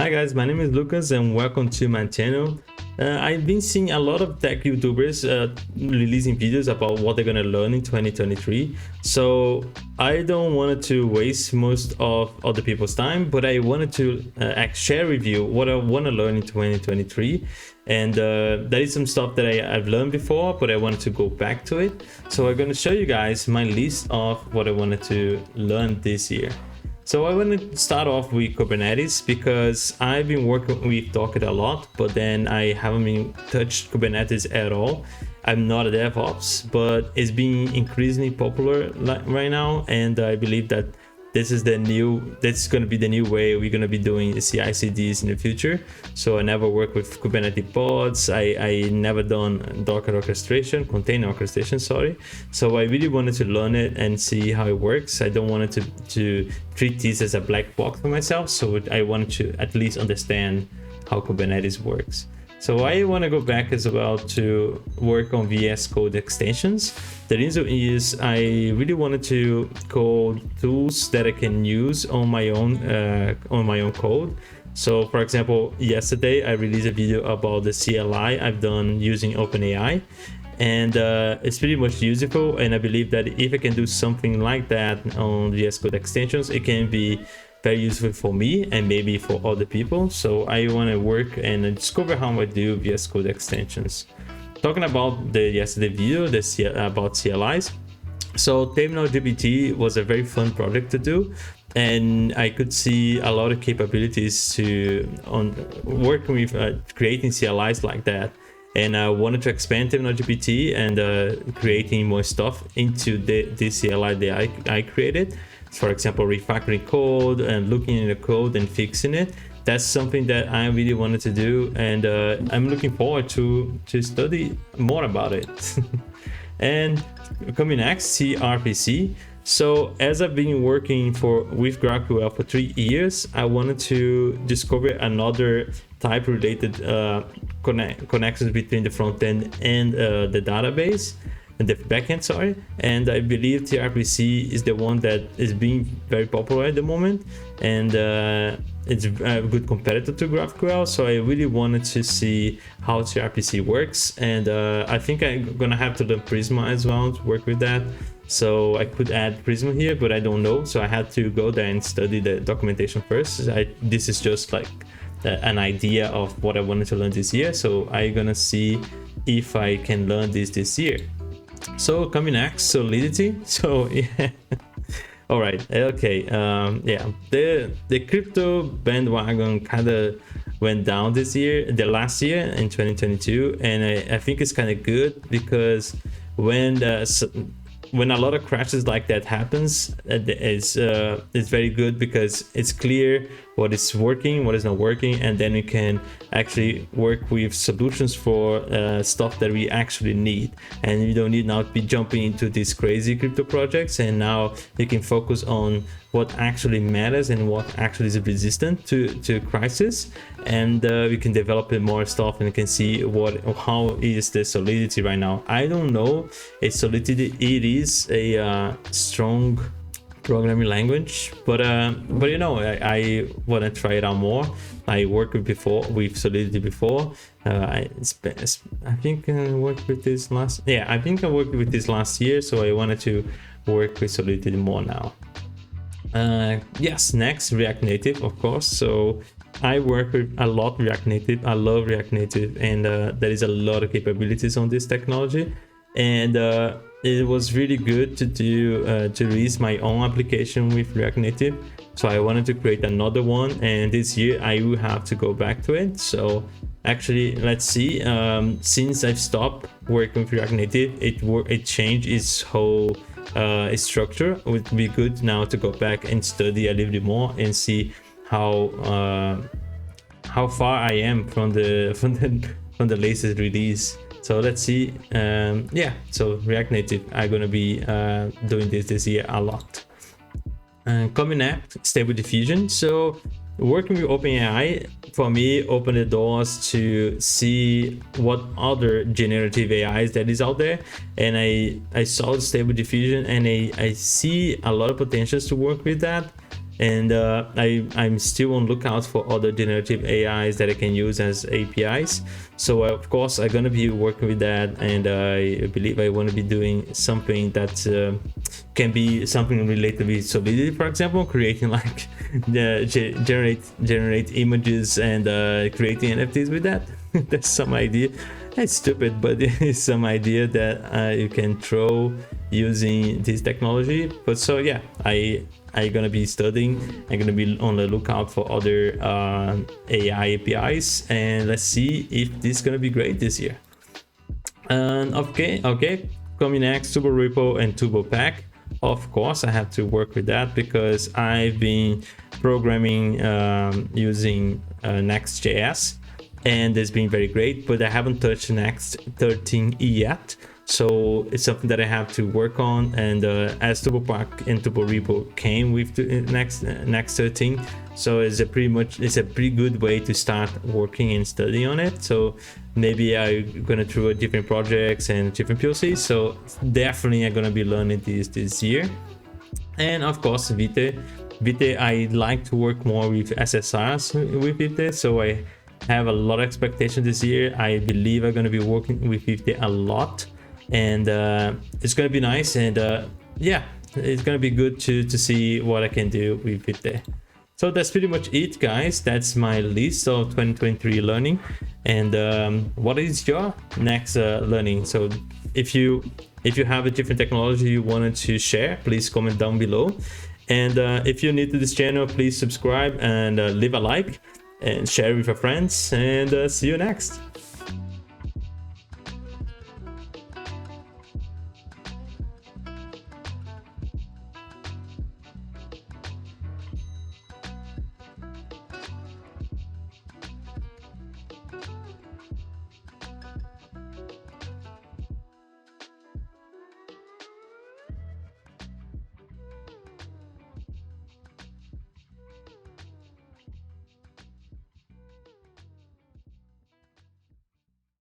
Hi guys, my name is Lucas and welcome to my channel. I've been seeing a lot of tech YouTubers releasing videos about what they're gonna learn in 2023. So I don't want to waste most of other people's time, but I wanted to share with you what I want to learn in 2023. And there is some stuff that I've learned before, but I wanted to go back to it. So I'm gonna show you guys my list of what I wanted to learn this year. So I want to start off with Kubernetes because I've been working with Docker a lot, but then I haven't been touched Kubernetes at all. I'm not a DevOps, but it's being increasingly popular right now, and I believe that this is going to be the new way we're going to be doing CI/CDs in the future. So I never worked with Kubernetes pods. I never done Docker orchestration, container orchestration, sorry. So I really wanted to learn it and see how it works. I don't want it to treat this as a black box for myself. So I wanted to at least understand how Kubernetes works. So I want to go back as well to work on VS Code extensions. The reason is I really wanted to code tools that I can use on my own code. So for example, yesterday I released a video about the CLI I've done using OpenAI, and it's pretty much useful. And I believe that if I can do something like that on VS Code extensions, it can be very useful for me and maybe for other people. So I want to work and discover how I do VS Code extensions. Talking about the yesterday video, about CLIs. So TerminalGPT was a very fun project to do, and I could see a lot of capabilities on working with creating CLIs like that. And I wanted to expand TerminalGPT and creating more stuff into the CLI that I created. For example, refactoring code and looking in the code and fixing it. That's something that I really wanted to do, and I'm looking forward to study more about it. And coming next, gRPC. So as I've been working with GraphQL for 3 years, I wanted to discover another type related connections between the front end and the database. The backend, sorry, and I believe gRPC is the one that is being very popular at the moment, and it's a good competitor to GraphQL. So I really wanted to see how gRPC works, and I think I'm gonna have to learn Prisma as well to work with that. So I could add Prisma here, but I don't know, so I had to go there and study the documentation first. This is just like an idea of what I wanted to learn this year, so I'm gonna see if I can learn this year. So coming next, Solidity. So yeah. All right, okay, yeah, the crypto bandwagon kind of went down this year, the last year in 2022, and I think it's kind of good because when a lot of crashes like that happens, it's very good because it's clear what is working, what is not working, and then we can actually work with solutions for stuff that we actually need, and you don't need now to be jumping into these crazy crypto projects. And now you can focus on what actually matters and what actually is resistant to crisis, and we can develop more stuff and can see how is the Solidity right now. I don't know if Solidity it is a strong programming language, but you know, I want to try it out more. I worked with Solidity before. I think I worked with this last year, so I wanted to work with Solidity more now. Yes, next, React Native, of course. So I work with a lot React Native. I love React Native, and there is a lot of capabilities on this technology, and it was really good to do to release my own application with React Native. So I wanted to create another one, and this year I will have to go back to it. So actually, let's see, since I've stopped working with React Native, it changed its whole structure. It would be good now to go back and study a little bit more and see how far I am from the latest release. So let's see. Yeah, so React Native, I'm gonna be doing this year a lot. Coming next, Stable Diffusion. So working with OpenAI for me opened the doors to see what other generative AIs that is out there, and I saw the Stable Diffusion, and I see a lot of potentials to work with that. and I'm still on lookout for other generative AIs that I can use as APIs. So of course I'm gonna be working with that, and I believe I want to be doing something that can be something related with Solidity, for example, creating like generate images and creating NFTs with that. That's some idea. It's stupid, but it's some idea that you can throw using this technology. But so yeah, I'm gonna be studying. I'm gonna be on the lookout for other AI APIs, and let's see if this is gonna be great this year. And okay, coming next, Turbo Repo and Turbo Pack. Of course, I have to work with that because I've been programming using Next.js, and it's been very great, but I haven't touched Next 13 yet. So it's something that I have to work on, and as Turbo Pack and Turbo Repo came with the Next 13, so it's a pretty good way to start working and studying on it. So maybe I'm gonna through different projects and different POCs. So definitely I'm gonna be learning this year. And of course, Vite, I like to work more with SSRs with Vite, so I have a lot of expectation this year. I believe I'm gonna be working with Vite a lot, and it's gonna be nice, and yeah, it's gonna be good to see what I can do with Vite. So that's pretty much it, guys. That's my list of 2023 learning. And what is your next learning? So if you have a different technology you wanted to share, please comment down below. And if you're new to this channel, please subscribe and leave a like and share with your friends, and see you next.